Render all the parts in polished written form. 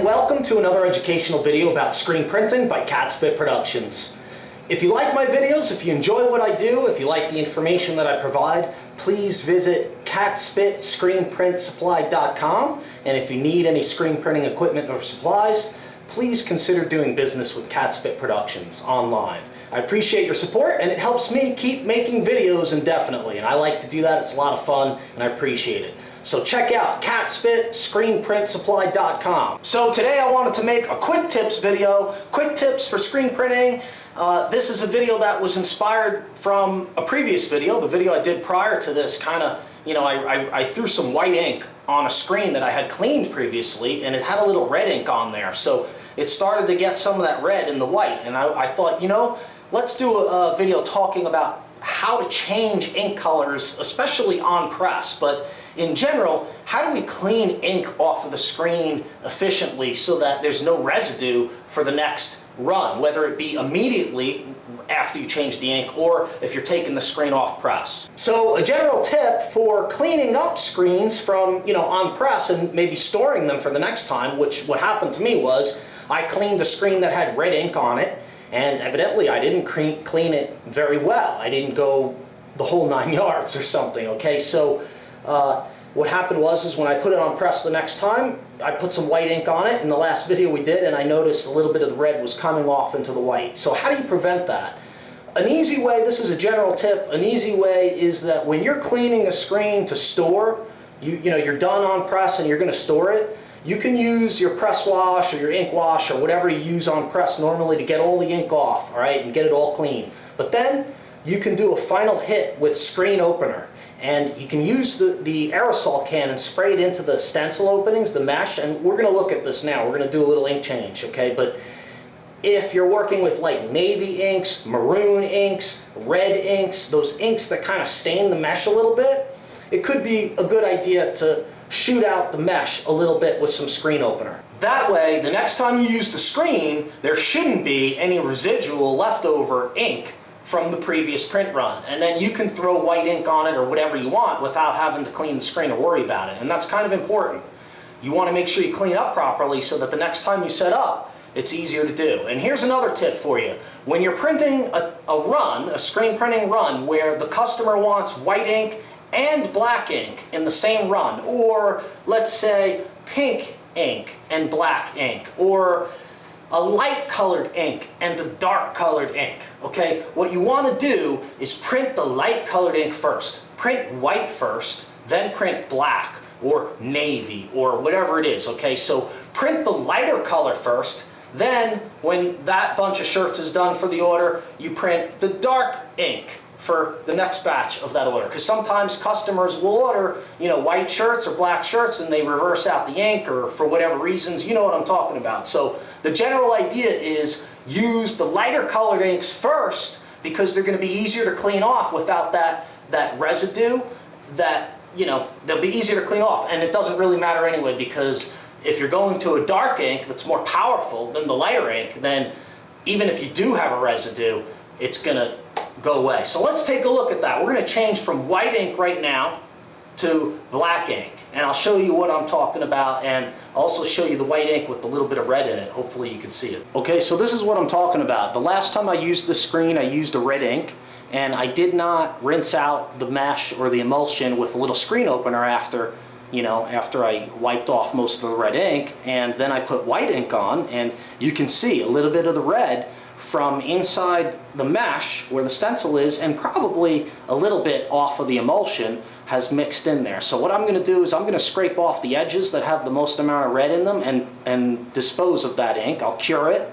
and welcome to another educational video about screen printing by Catspit Productions. If you like my videos, if you enjoy what I do, if you like the information that I provide, please visit catspitscreenprintsupply.com, and if you need any screen printing equipment or supplies, please consider doing business with Catspit Productions online. I appreciate your support, and it helps me keep making videos indefinitely, and I like to do that. It's a lot of fun and I appreciate it. So check out catspitscreenprintsupply.com. So today I wanted to make a quick tips video, quick tips for screen printing. This is a video that was inspired from a previous video, the video I did prior to this. I threw some white ink on a screen that I had cleaned previously, and it had a little red ink on there. So it started to get some of that red in the white, and I thought, let's do a video talking about how to change ink colors, especially on press, but in general, how do we clean ink off of the screen efficiently so that there's no residue for the next run, whether it be immediately after you change the ink or if you're taking the screen off press. So a general tip for cleaning up screens from, on press and maybe storing them for the next time, which what happened to me was I cleaned a screen that had red ink on it, and evidently I didn't clean it very well. I didn't go the whole 9 yards or something, okay? So what happened was when I put it on press the next time, I put some white ink on it in the last video we did, and I noticed a little bit of the red was coming off into the white. So how do you prevent that? An easy way, this is a general tip, an easy way is that when you're cleaning a screen to store, you're done on press and you're going to store it, you can use your press wash or your ink wash or whatever you use on press normally to get all the ink off, all right, and get it all clean. But then you can do a final hit with screen opener. And you can use the aerosol can and spray it into the stencil openings, the mesh, and we're going to look at this now. We're going to do a little ink change, okay? But if you're working with like navy inks, maroon inks, red inks, those inks that kind of stain the mesh a little bit, it could be a good idea to shoot out the mesh a little bit with some screen opener. That way, the next time you use the screen, there shouldn't be any residual leftover ink from the previous print run, and then you can throw white ink on it or whatever you want without having to clean the screen or worry about it. And that's kind of important. You want to make sure you clean up properly so that the next time you set up, it's easier to do. And here's another tip for you. When you're printing a screen printing run where the customer wants white ink and black ink in the same run, or let's say pink ink and black ink, or a light colored ink and a dark colored ink, okay? What you want to do is print the light colored ink first. Print white first, then print black or navy or whatever it is, okay? So print the lighter color first, then when that bunch of shirts is done for the order, you print the dark ink for the next batch of that order. Because sometimes customers will order, white shirts or black shirts and they reverse out the ink or for whatever reasons, you know what I'm talking about. So the general idea is use the lighter colored inks first because they're going to be easier to clean off without that residue that, they'll be easier to clean off. And it doesn't really matter anyway, because if you're going to a dark ink that's more powerful than the lighter ink, then even if you do have a residue, it's going to go away. So let's take a look at that. We're going to change from white ink right now to black ink, and I'll show you what I'm talking about, and also show you the white ink with a little bit of red in it. Hopefully you can see it. Okay, so this is what I'm talking about. The last time I used the screen, I used a red ink, and I did not rinse out the mesh or the emulsion with a little screen opener after I wiped off most of the red ink, and then I put white ink on, and you can see a little bit of the red from inside the mesh where the stencil is, and probably a little bit off of the emulsion has mixed in there. So what I'm going to do is I'm going to scrape off the edges that have the most amount of red in them and dispose of that ink. I'll cure it,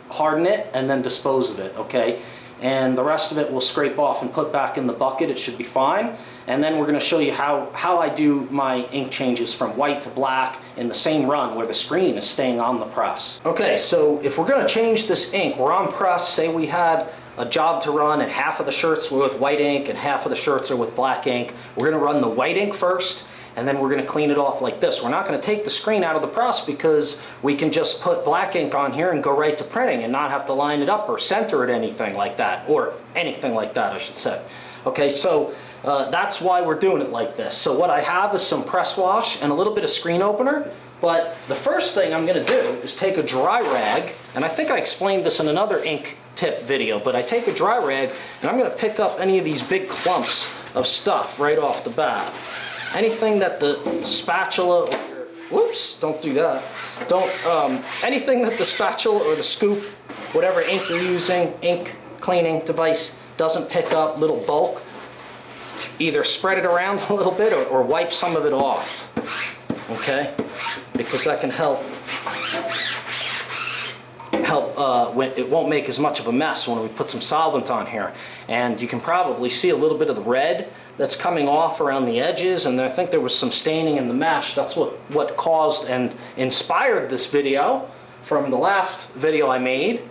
harden it, and then dispose of it, okay? And the rest of it we'll scrape off and put back in the bucket. It should be fine. And then we're going to show you how I do my ink changes from white to black in the same run where the screen is staying on the press. Okay, so if we're going to change this ink, we're on press, say we had a job to run and half of the shirts were with white ink and half of the shirts are with black ink. We're going to run the white ink first, and then we're going to clean it off like this. We're not going to take the screen out of the press because we can just put black ink on here and go right to printing and not have to line it up or center it, anything like that, or anything like that, I should say. Okay, so that's why we're doing it like this. So what I have is some press wash and a little bit of screen opener. But the first thing I'm going to do is take a dry rag, and I think I explained this in another ink tip video, but I take a dry rag and I'm going to pick up any of these big clumps of stuff right off the bat. Anything that the spatula, whoops, don't do that. Anything that the spatula or the scoop, whatever ink you're using, ink cleaning device, doesn't pick up, little bulk, either spread it around a little bit or wipe some of it off, okay? Because that can help when it won't make as much of a mess when we put some solvent on here. And you can probably see a little bit of the red that's coming off around the edges, and I think there was some staining in the mesh. That's what caused and inspired this video from the last video I made.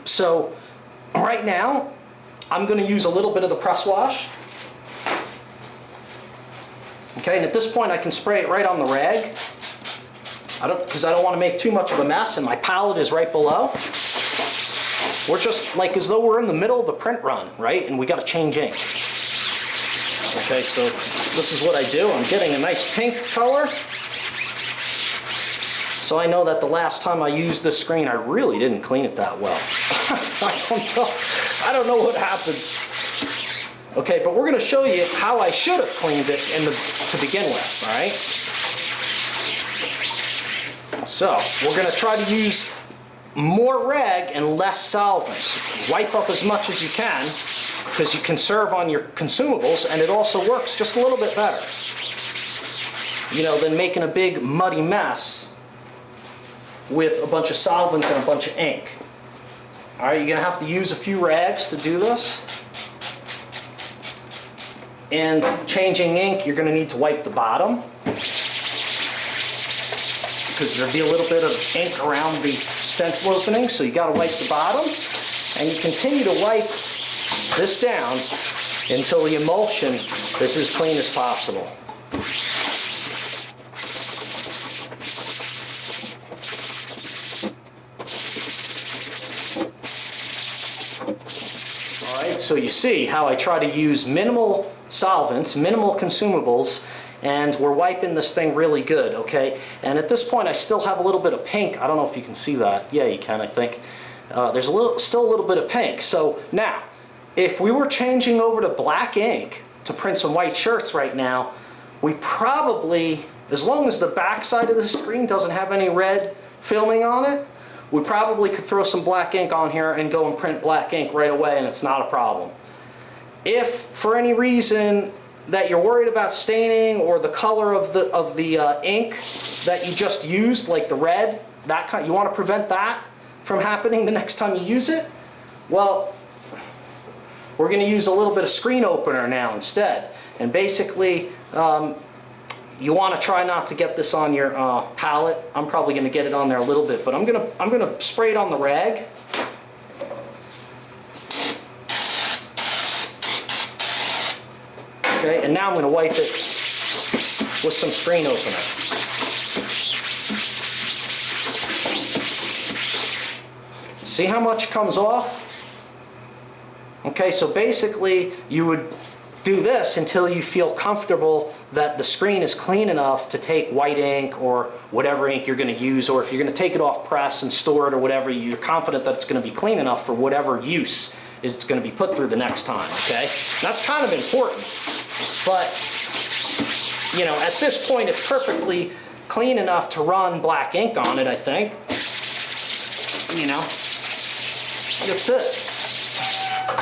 So right now I'm going to use a little bit of the press wash. Okay, and at this point I can spray it right on the rag. Because I don't want to make too much of a mess, and my palette is right below. We're just like as though we're in the middle of a print run, right? And we got to change ink. Okay, so this is what I do. I'm getting a nice pink color. So I know that the last time I used this screen, I really didn't clean it that well. I don't know what happened. Okay, but we're going to show you how I should have cleaned it to begin with, all right? So, we're going to try to use more rag and less solvent. Wipe up as much as you can, because you conserve on your consumables, and it also works just a little bit better, you know, than making a big muddy mess with a bunch of solvent and a bunch of ink. All right, you're going to have to use a few rags to do this. And changing ink, you're going to need to wipe the bottom, because there'll be a little bit of ink around the stencil opening, so you got to wipe the bottom, and you continue to wipe this down until the emulsion is as clean as possible. All right, so you see how I try to use minimal solvents, minimal consumables, and we're wiping this thing really good, okay? And at this point I still have a little bit of pink. I don't know if you can see that. Yeah, you can, I think. There's still a little bit of pink. So now, if we were changing over to black ink to print some white shirts right now, we probably, as long as the back side of the screen doesn't have any red filming on it, we probably could throw some black ink on here and go and print black ink right away, and it's not a problem. If for any reason that you're worried about staining, or the color of the ink that you just used, like the red, that kind, you want to prevent that from happening the next time you use it, well, we're going to use a little bit of screen opener now instead. And basically, you want to try not to get this on your palette. I'm probably going to get it on there a little bit, but I'm gonna spray it on the rag. Okay, and now I'm going to wipe it with some screen opener. See how much comes off? Okay, so basically you would do this until you feel comfortable that the screen is clean enough to take white ink or whatever ink you're going to use, or if you're going to take it off press and store it or whatever, you're confident that it's going to be clean enough for whatever use it's going to be put through the next time, okay? That's kind of important, but, you know, at this point it's perfectly clean enough to run black ink on it, I think. You know, that's it.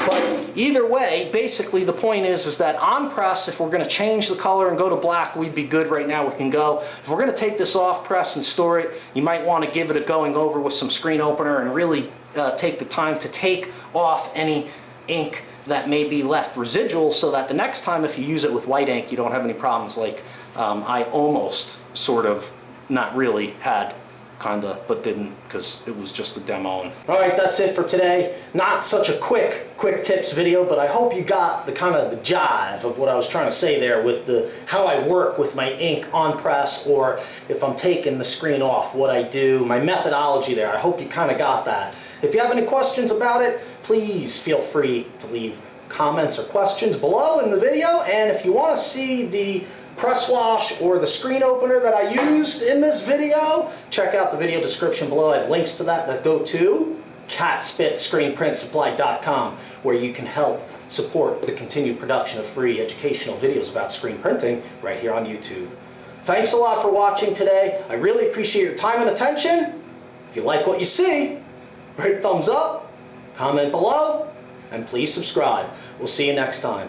But either way, basically the point is that on press, if we're going to change the color and go to black, we'd be good right now, we can go. If we're going to take this off press and store it, you might want to give it a going over with some screen opener and really take the time to take off any ink that may be left residual, so that the next time if you use it with white ink, you don't have any problems like I almost sort of, not really, had kinda, but didn't, because it was just a demo. Alright, that's it for today. Not such a quick tips video, but I hope you got the kind of the jive of what I was trying to say there with the how I work with my ink on press, or if I'm taking the screen off, what I do, my methodology there. I hope you kind of got that. If you have any questions about it, please feel free to leave comments or questions below in the video, and if you want to see the press wash or the screen opener that I used in this video, check out the video description below. I have links to that go to catspitscreenprintsupply.com, where you can help support the continued production of free educational videos about screen printing right here on YouTube. Thanks a lot for watching today. I really appreciate your time and attention. If you like what you see, rate thumbs up, comment below, and please subscribe. We'll see you next time.